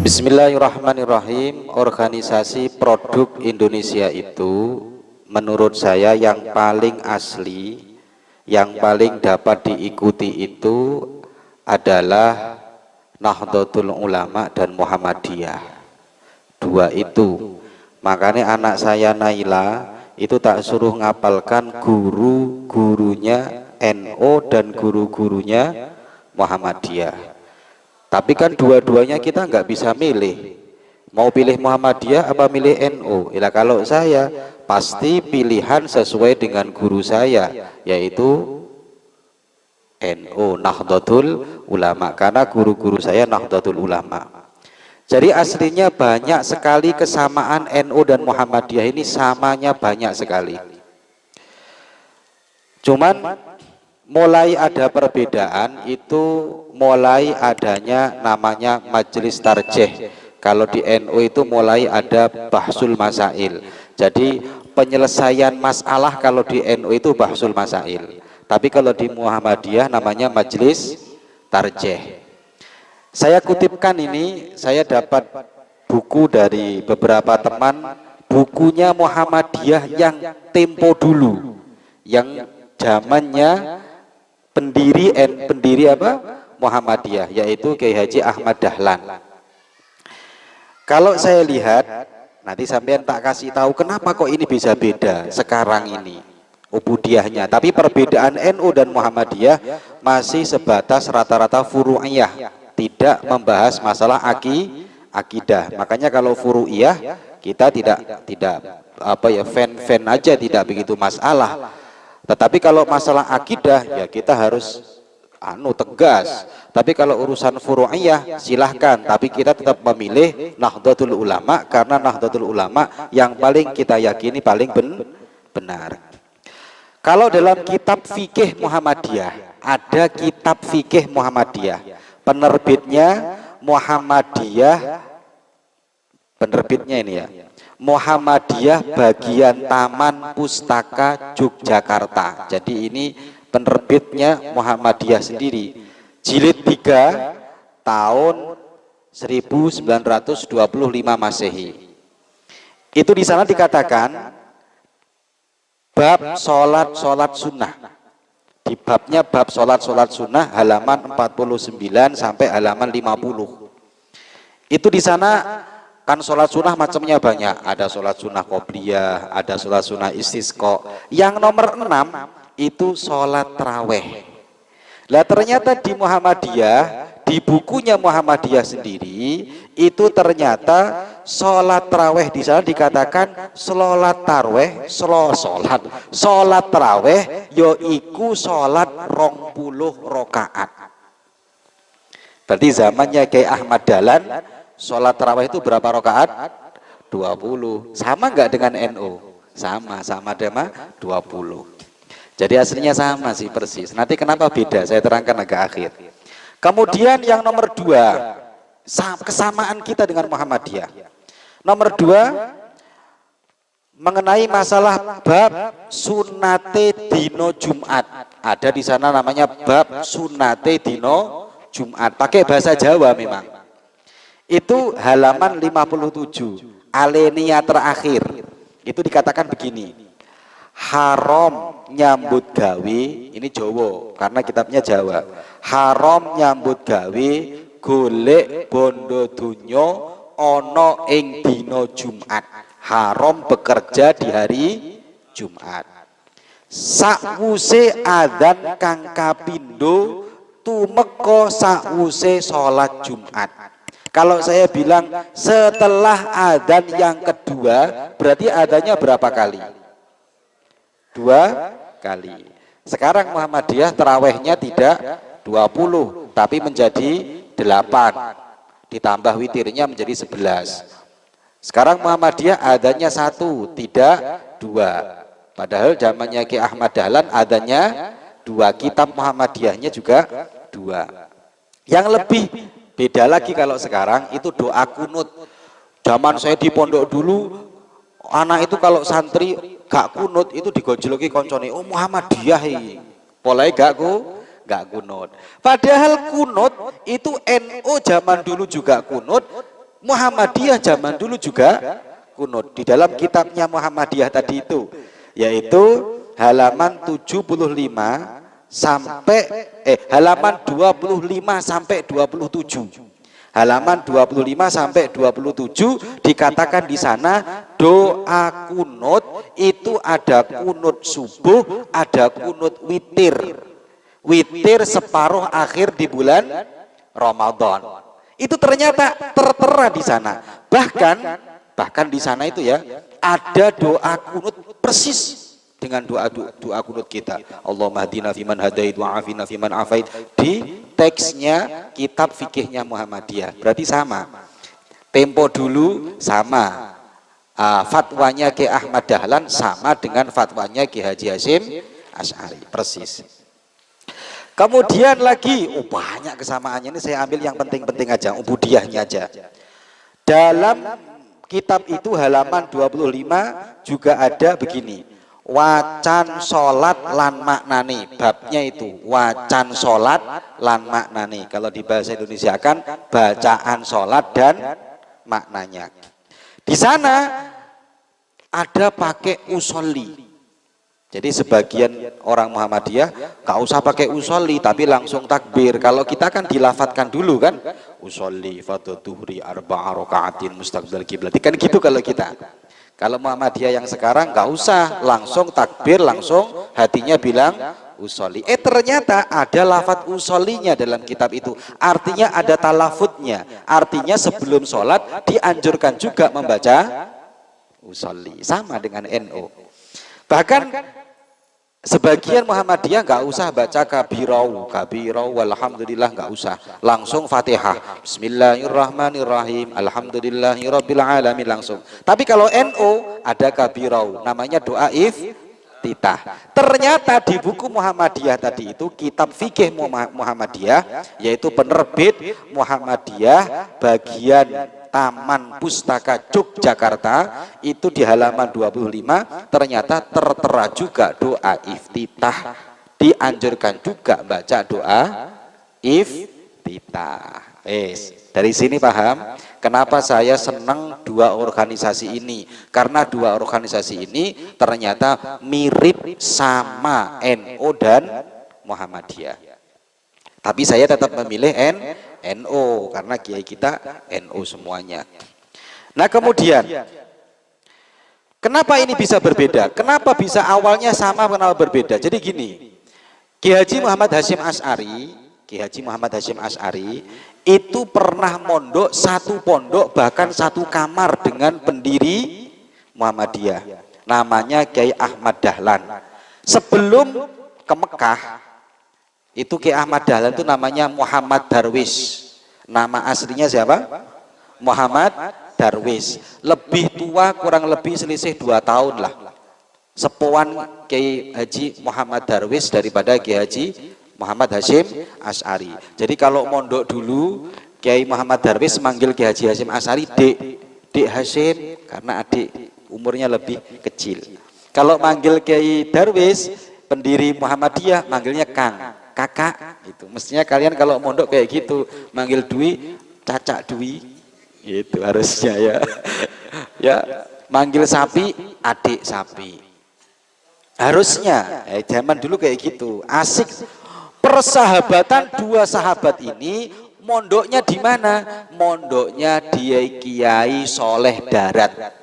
Bismillahirrahmanirrahim. Organisasi produk Indonesia itu menurut saya yang paling asli, yang paling dapat diikuti itu adalah Nahdlatul Ulama dan Muhammadiyah. Dua itu. Makanya anak saya Naila itu tak suruh ngapalkan guru-gurunya NO dan guru-gurunya Muhammadiyah. Tapi kan dua-duanya kita nggak bisa milih. Mau pilih Muhammadiyah apa milih NO? Ya, kalau saya pasti pilihan sesuai dengan guru saya, yaitu NO, Nahdlatul Ulama, karena guru-guru saya Nahdlatul Ulama. Jadi aslinya banyak sekali kesamaan NO dan Muhammadiyah ini, samanya banyak sekali. Cuman mulai ada perbedaan itu mulai adanya namanya majelis tarjih. Kalau di NU itu mulai ada bahsul masail. Jadi penyelesaian masalah kalau di NU itu bahsul masail. Tapi kalau di Muhammadiyah namanya majelis tarjih. Saya kutipkan ini, saya dapat buku dari beberapa teman, bukunya Muhammadiyah yang tempo dulu, yang zamannya pendiri Muhammadiyah, yaitu Kiai Haji Ahmad Dahlan. Kalau saya lihat, nanti sampean tak kasih tahu kenapa kok ini bisa beda sekarang ini ubudiyahnya. Tapi perbedaan NU dan Muhammadiyah masih sebatas rata-rata furu'iyah, tidak membahas masalah akidah. Makanya kalau furu'iyah kita tidak fan aja, tidak begitu masalah. Tetapi kalau masalah akidah ya kita harus tegas. Tapi kalau urusan furu'iyah silahkan, tapi kita tetap memilih Nahdlatul Ulama, karena Nahdlatul Ulama yang paling kita yakini paling benar. Kalau dalam kitab fikih Muhammadiyah, ada kitab fikih Muhammadiyah, penerbitnya Muhammadiyah, penerbitnya ini ya, Muhammadiyah bagian Taman Pustaka Yogyakarta. Jadi ini penerbitnya Muhammadiyah sendiri. Jilid 3 tahun 1925 Masehi. Itu di sana dikatakan bab sholat sunnah. Di babnya bab sholat sunnah halaman 49 sampai halaman 50. Itu di sana kan sholat sunnah macamnya banyak, ada sholat sunnah qobliyah, ada sholat sunnah istisqa. Yang nomor 6 itu sholat taraweh. Lah ternyata di Muhammadiyah, di bukunya Muhammadiyah sendiri, itu ternyata sholat taraweh di sana dikatakan sholat taraweh, sholat taraweh yoiku sholat 20 rakaat. Berarti zamannya Kiai Ahmad Dahlan sholat tarawih itu berapa rakaat? 20. Sama nggak dengan NU? Sama dengan 20. Jadi aslinya sama sih persis. Nanti kenapa beda? Saya terangkan agak akhir. Kemudian yang nomor 2, kesamaan kita dengan Muhammadiyah. Nomor 2, mengenai masalah bab sunnate dino Jumat. Ada di sana namanya bab sunnate dino Jumat. Pakai bahasa Jawa memang. Itu halaman 57, alinea terakhir. Itu dikatakan begini, haram nyambut gawe, ini Jawa karena kitabnya Jawa. Haram nyambut gawe golek bondo dunyo ono ing dino Jumat. Haram bekerja di hari Jumat. Sakwuse adzan kang kapindo tumeka sakwuse salat Jumat. Kalau saya bilang setelah adzan yang kedua, berarti adzannya berapa kali? 2 kali. Sekarang Muhammadiyah tarawehnya tidak 20, tapi menjadi 8. Ditambah witirnya menjadi 11. Sekarang Muhammadiyah adzannya 1, tidak 2. Padahal zamannya Ki Ahmad Dahlan adzannya 2, kitab Muhammadiyahnya juga 2. Yang lebih beda lagi kalau sekarang itu doa kunut. Zaman saya di pondok dulu, anak itu kalau santri gak kunut itu digojloki koncone, oh Muhammadiyah iki. Polahe gak kunut. Padahal kunut itu NU zaman dulu juga kunut, Muhammadiyah zaman dulu juga kunut. Di dalam kitabnya Muhammadiyah tadi itu, yaitu halaman 75 sampai halaman 25 sampai 27. Halaman 25 sampai 27 dikatakan di sana doa kunut itu ada kunut subuh, ada kunut witir. Witir separuh akhir di bulan Ramadan. Itu ternyata tertera di sana. Bahkan di sana itu ya ada doa kunut persis dengan doa kunut kita. Allahumma hadina fiman hadait wa afina fiman afait, di teksnya kitab fikihnya Muhammadiyah. Berarti sama. Tempo dulu sama. Fatwanya Ki Ahmad Dahlan sama dengan fatwanya Ki Haji Hasyim Asy'ari, persis. Kemudian lagi, banyak kesamaannya, ini saya ambil yang penting-penting aja, ubudiyahnya aja. Dalam kitab itu halaman 25 juga ada begini, wacan sholat lan maknani, babnya itu wacan sholat lan maknani. Kalau di bahasa Indonesia kan bacaan sholat dan maknanya. Di sana ada pakai usolli. Jadi sebagian orang Muhammadiyah gak usah pakai usolli tapi langsung takbir. Kalau kita kan dilafatkan dulu kan, usolli fadhuhri arba'a raka'atin mustaqbil kiblat. Kan gitu kalau kita. Kalau Muhammadiyah yang sekarang gak usah langsung takbir, langsung hatinya bilang usolli. Ternyata ada lafadz usollinya dalam kitab itu. Artinya ada talafutnya. Artinya sebelum sholat dianjurkan juga membaca usolli. Sama dengan NU. Bahkan sebagian Muhammadiyah nggak usah baca kabirau walhamdulillah, nggak usah, langsung Fatihah Bismillahirrahmanirrahim Alhamdulillahirabbil alamin langsung. Tapi kalau NU ada kabirau, namanya doa iftitah. Ternyata di buku Muhammadiyah tadi itu, kitab fikih Muhammadiyah, yaitu penerbit Muhammadiyah bagian Taman Pustaka Yogyakarta, itu di halaman 25 ternyata tertera juga doa iftitah. Dianjurkan juga baca doa iftitah. Dari sini paham kenapa saya senang dua organisasi ini, karena dua organisasi ini ternyata mirip sama NU dan Muhammadiyah. Tapi saya tetap memilih NU karena kiai kita NU semuanya. Nah kemudian, kenapa ini bisa berbeda? Kenapa bisa awalnya sama, kenapa berbeda? Jadi gini, Ki Haji Muhammad Hasyim Asy'ari itu pernah mondok satu pondok, bahkan satu kamar dengan pendiri Muhammadiyah, namanya Kiai Ahmad Dahlan. Sebelum ke Mekah, itu Ki Ahmad Dahlan itu namanya Muhammad Darwis. Nama aslinya siapa? Muhammad Darwis. Lebih tua, kurang lebih selisih 2 tahun lah. Sepuan Kiai Haji Muhammad Darwis daripada Kiai Haji Muhammad Hasyim Asy'ari. Jadi kalau mondok dulu, Kiai Muhammad Darwis manggil Kiai Haji Hasyim Asy'ari Dek Hasyim, karena adik umurnya lebih kecil. Kalau manggil Kiai Darwis, pendiri Muhammadiyah, manggilnya Kang, kakak. Itu mestinya kalian kalau mondok kayak gitu, manggil Dwi Cacak Dwi, itu harusnya ya. Ya, manggil sapi adik sapi, harusnya. Zaman dulu kayak gitu, asik. Persahabatan dua sahabat ini mondoknya di mana? Mondoknya di Kiai Soleh Darat.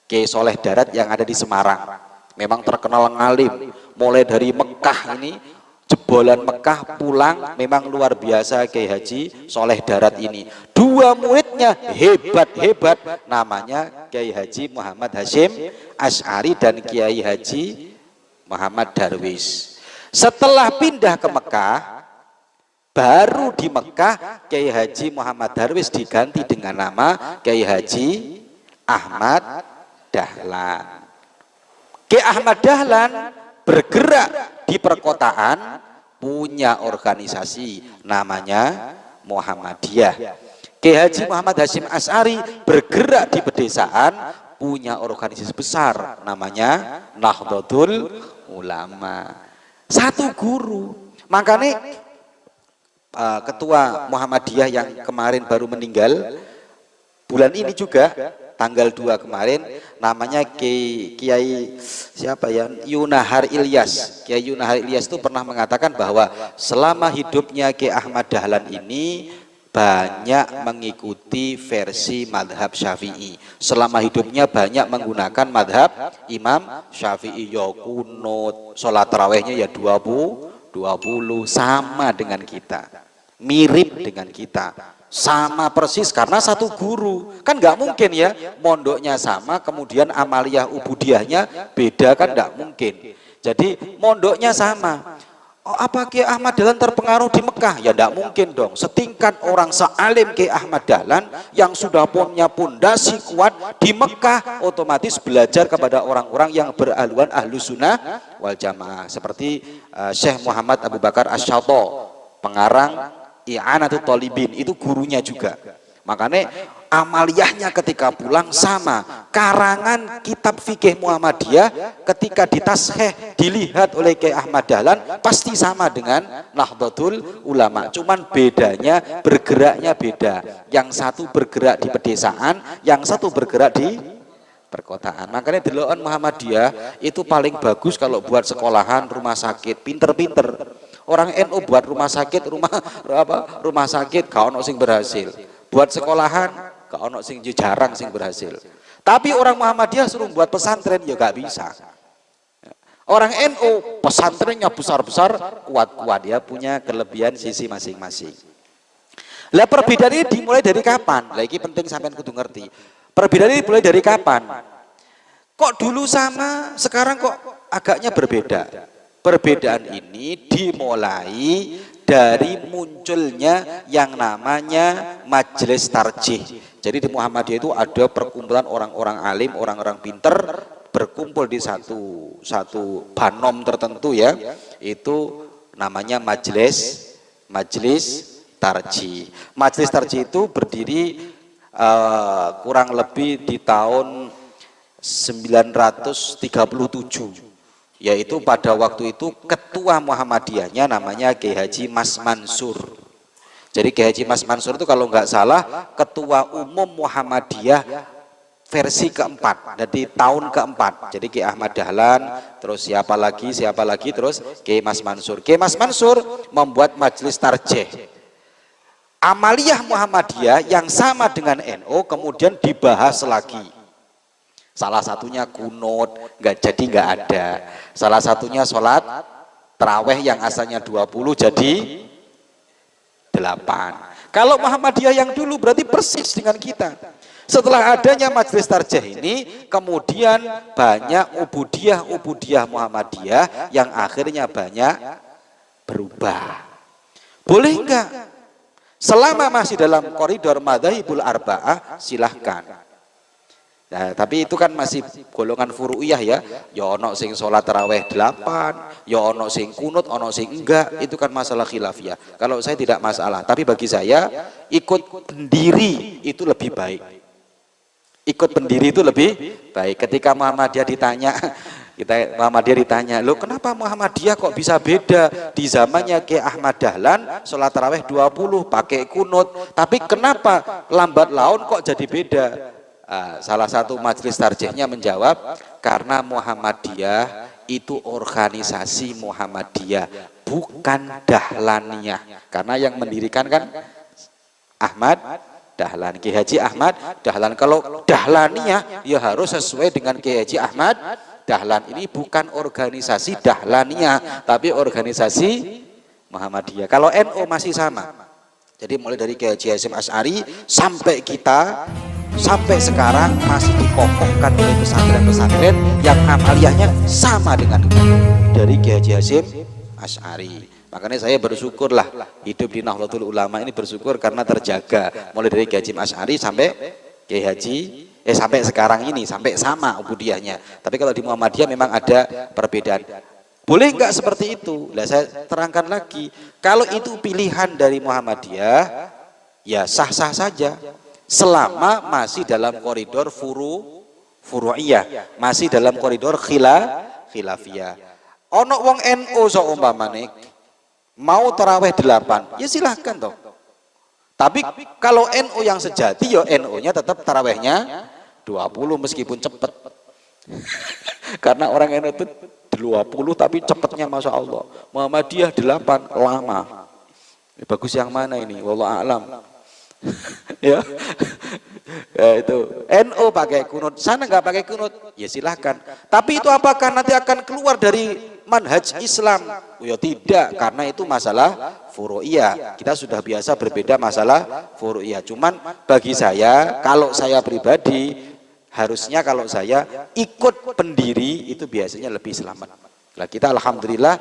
Kiai Soleh Darat yang ada di Semarang, memang terkenal ngalim. Mulai dari Mekah ini, jebolan Mekah pulang, memang luar biasa Kiai Haji Soleh Darat ini. Dua muridnya hebat-hebat, namanya Kiai Haji Muhammad Hasyim Asy'ari dan Kiai Haji Muhammad Darwis. Setelah pindah ke Mekah, baru di Mekah Kiai Haji Muhammad Darwis diganti dengan nama Kiai Haji Ahmad Dahlan. Kiai Ahmad Dahlan bergerak di perkotaan, punya organisasi namanya Muhammadiyah. Kiai Haji Muhammad Hasyim Asy'ari bergerak di pedesaan, punya organisasi besar namanya Nahdlatul Ulama. Satu guru. Makanya ketua Muhammadiyah yang kemarin baru meninggal, bulan ini juga tanggal 2 kemarin, namanya Kiai siapa ya, Yunahar Ilyas. Kiai Yunahar Ilyas itu pernah mengatakan bahwa selama hidupnya Kiai Ahmad Dahlan ini banyak mengikuti versi madhab Syafi'i. Selama hidupnya banyak menggunakan madhab Imam Syafi'i, ya kunut, sholat tarawehnya ya 20 sama dengan kita, mirip dengan kita, sama persis karena satu guru. Kan nggak mungkin ya mondoknya sama kemudian amaliyah ubudiyahnya beda, kan nggak mungkin. Jadi mondoknya sama. Oh, apa Kiai Ahmad Dahlan terpengaruh di Mekah? Ya tidak mungkin dong. Setingkat orang sealim Kiai Ahmad Dahlan yang sudah punya pondasi kuat di Mekah, otomatis belajar kepada orang-orang yang berhaluan ahlu sunnah wal jamaah. Seperti Syekh Muhammad Abu Bakar Asy-Syato, pengarang I'anatul Thalibin, itu gurunya juga. Makanya amaliyahnya ketika pulang sama. Karangan kitab fikih Muhammadiyah ketika ditasheh dilihat oleh Kiai Ahmad Dahlan pasti sama dengan Nahdlatul Ulama. Cuman bedanya bergeraknya beda. Yang satu bergerak di pedesaan, yang satu bergerak di perkotaan. Makanya deloan Muhammadiyah itu paling bagus kalau buat sekolahan, rumah sakit, pinter-pinter. Orang NU buat rumah sakit, rumah sakit gak ono sing berhasil. Buat sekolahan, gak ono sing jarang sing berhasil. Tapi orang Muhammadiyah suruh buat pesantren ya gak bisa. Orang NU pesantrennya besar-besar, kuat-kuat, ya punya kelebihan sisi masing-masing. Lah perbedaan ini dimulai dari kapan? Lah ini penting sampean kudu ngerti. Perbedaan ini dimulai dari kapan? Kok dulu sama, sekarang kok agaknya berbeda? Perbedaan ini dimulai dari munculnya yang namanya majelis tarjih. Jadi di Muhammadiyah itu ada perkumpulan orang-orang alim, orang-orang pinter berkumpul di satu banom tertentu ya. Itu namanya majelis tarjih. Majelis tarjih itu berdiri kurang lebih di tahun 937. Yaitu pada waktu itu ketua Muhammadiyahnya namanya Kiai Haji Mas Mansur. Jadi Kiai Haji Mas Mansur itu kalau nggak salah ketua umum Muhammadiyah versi keempat, jadi tahun keempat. Jadi Kiai Ahmad Dahlan, terus siapa lagi, terus Kiai Mas Mansur. Kiai Mas Mansur membuat majelis tarjih. Amaliyah Muhammadiyah yang sama dengan NU kemudian dibahas lagi. Salah satunya kunut, nggak ada. Salah satunya sholat taraweh yang asalnya 20 jadi 8. Kalau Muhammadiyah yang dulu berarti persis dengan kita. Setelah adanya majelis tarjih ini, kemudian banyak ubudiyah Muhammadiyah yang akhirnya banyak berubah. Boleh enggak? Selama masih dalam koridor madzhabul arba'ah silahkan. Nah, tapi itu kan masih golongan furu'iyah ya. Ya ono sing sholat taraweh 8, ya ono sing kunut, ono sing enggak. Itu kan masalah khilafiyah. Kalau saya tidak masalah, tapi bagi saya ikut pendiri itu lebih baik. Ikut pendiri itu lebih baik. Ketika Muhammadiyah ditanya, loh kenapa Muhammadiyah kok bisa beda? Di zamannya Kiai Ahmad Dahlan sholat taraweh 20 pakai kunut, tapi kenapa lambat laun kok jadi beda? Salah satu majelis tarjihnya menjawab, karena Muhammadiyah itu organisasi Muhammadiyah, bukan Dahlaniyah. Karena yang mendirikan kan Ahmad Dahlan, Kiai Haji Ahmad Dahlan. Kalau Dahlaniyah ya harus sesuai dengan Kiai Haji Ahmad Dahlan. Ini bukan organisasi Dahlaniyah, tapi organisasi Muhammadiyah. Kalau NU masih sama. Jadi mulai dari Kiai Haji Hasyim Asy'ari sampai kita sampai sekarang masih dikokohkan oleh pesantren-pesantren yang amaliyahnya sama dengan dari Kiai Haji Hasyim Asy'ari. Makanya saya bersyukurlah hidup di Nahdlatul Ulama ini, bersyukur karena terjaga mulai dari Kiai Haji Asy'ari sampai Kiai Haji sampai sekarang ini, sampai sama ubudiyahnya. Tapi kalau di Muhammadiyah memang ada perbedaan. Boleh enggak seperti itu? Lah saya terangkan lagi, kalau itu pilihan dari Muhammadiyah ya sah-sah saja. Selama masih dalam koridor furu'iyah, masih dalam koridor khilafiyah. Ono wong NU seumpamane mau taraweh 8, ya silahkan toh. Tapi kalau NU yang sejati ya NU-nya tetap tarawehnya 20 meskipun cepet. Karena orang NU itu 20 tapi cepetnya Masya Allah. Muhammadiyah 8 lama. Bagus yang mana ini? Wallahu a'lam. Ya. Ya itu NU pakai kunut, sana nggak pakai kunut, ya silahkan. Tapi itu apakah nanti akan keluar dari manhaj Islam? Oh, ya tidak, karena itu masalah furu'iyah. Kita sudah biasa berbeda masalah furu'iyah. Cuman bagi saya, kalau saya pribadi, harusnya kalau saya ikut pendiri itu biasanya lebih selamat. Nah, kita alhamdulillah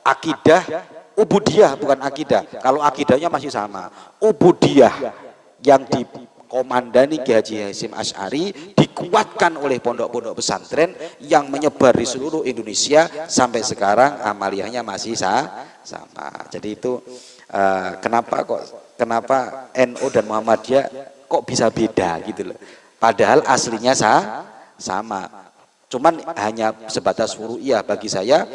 akidah ubudiyah bukan akidah. Kalau akidahnya masih sama, ubudiyah yang dikomandani Kiai Haji Hasyim Asy'ari dikuatkan oleh pondok-pondok pesantren yang menyebar di seluruh Indonesia sampai sekarang amaliyahnya masih sama. Jadi itu kenapa NU dan Muhammadiyah kok bisa beda gitu loh. Padahal aslinya sama. Cuman hanya sebatas furu'iyah bagi saya.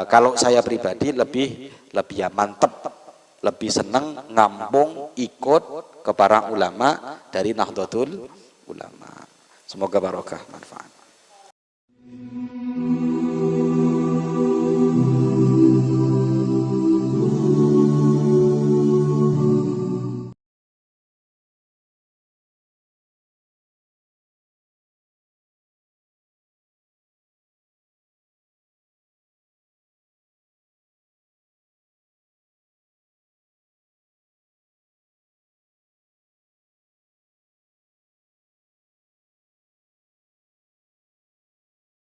Kalau saya pribadi lebih ya mantep, lebih senang ngampung ikut ke para ulama dari Nahdlatul Ulama. Semoga barokah manfaat.